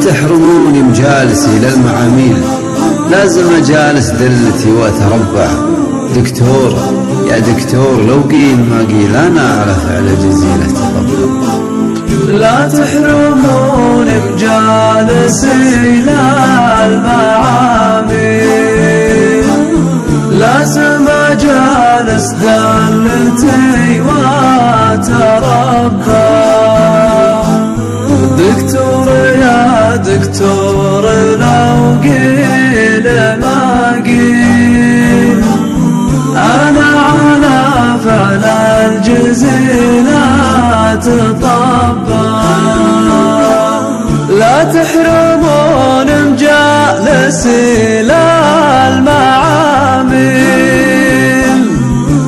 تحرموني مجالسي للمعاميل، لازم أجالس دلتي وأتربع. دكتور يا دكتور لو قيل ما قيل أنا على فعل جزيلة تطبع. لا تحرموني مجالسي للمعاميل، لازم أجالس دلتي وأتربع. دكتور يا دكتور لو قيل ما قيل أنا على فعل الجزيلة تطبع. لا تحرمون مجالسي للمعاميل،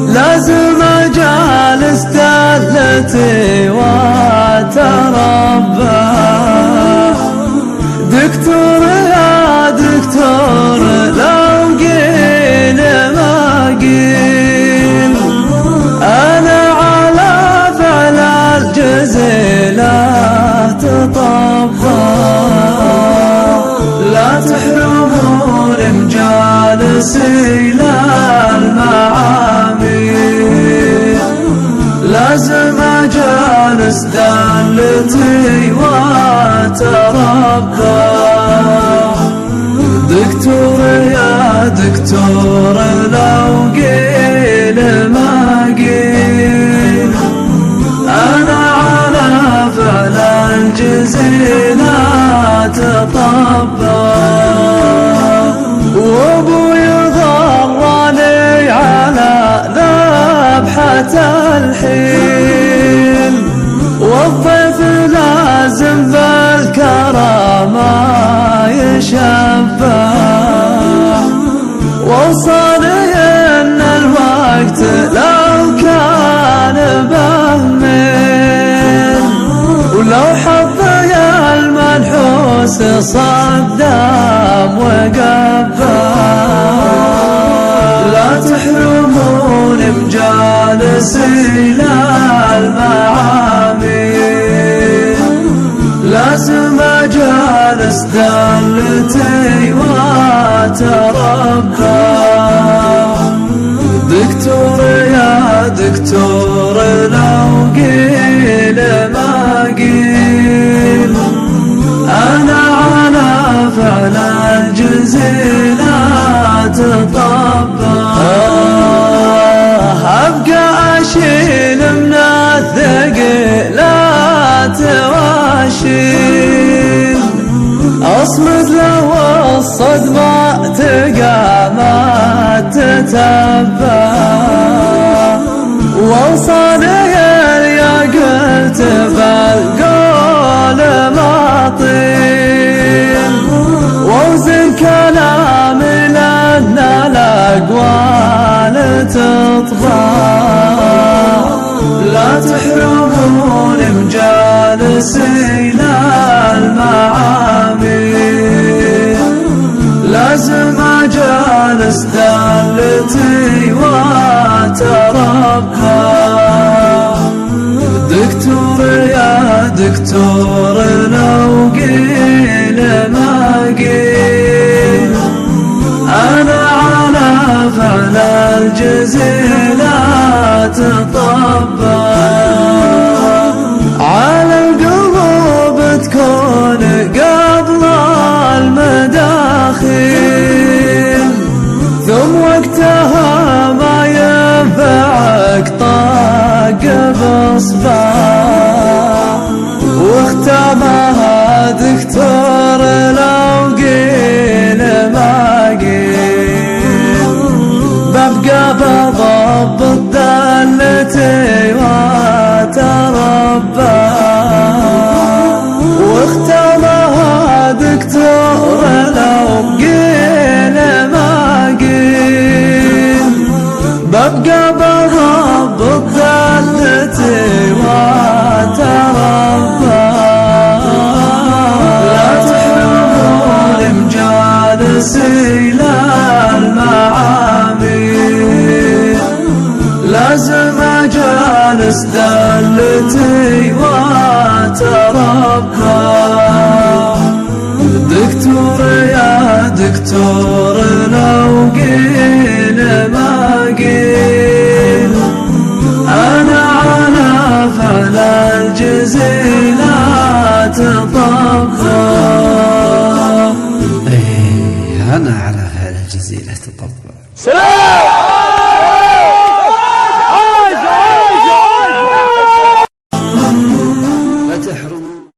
لازم أجالس دلتي وأتربع. دكتور يا دكتور لو قيل ما قيل أنا على فعل الجزيلة تطبع. لا تحرمون مجالسي للمعاميل، لازم أجالس دلتي وأتربع. دكتور يا دكتور لو قيل ما قيل أنا على فعل الجزيلة تطبع. وأبوي ضرني على ذبحة الحين، والضيف لازم بالكرامة يشبع. وصاني ان الوقت لو كان بهمين، ولو حظي المنحوس صدام وقبع. لا تحرمون مجالسي للمعاميل، لازم أجالس دلتي وأتربع. دكتور يا دكتور لو قيل ما قيل أنا على فعل الجزيلة تطبع. أبقى أشيل من الثقيلات واشيل، أصمد لو الصدمة تقامت تتبع. ووصاني يا قلت بالقول ما طيل، ووزن كلامي لأن الأقوال تطبع. لا تحرمون مجالسي للمعاميل، لازم أجالس دلتي وأتربع. دكتور يا دكتور لو قيل ما قيل أنا على فعل الجزيلة تطبع. على القلوب تكون قبل المداخيل، ثم وقتها ما ينفعك طاق بصباح. واختامها دكتور لو قيل ما قيل ببقى بضبط دلتي وأتربع. واختامها دكتور لو قيل ما قيل ببقى بضبط دلتي وأتربع. الله.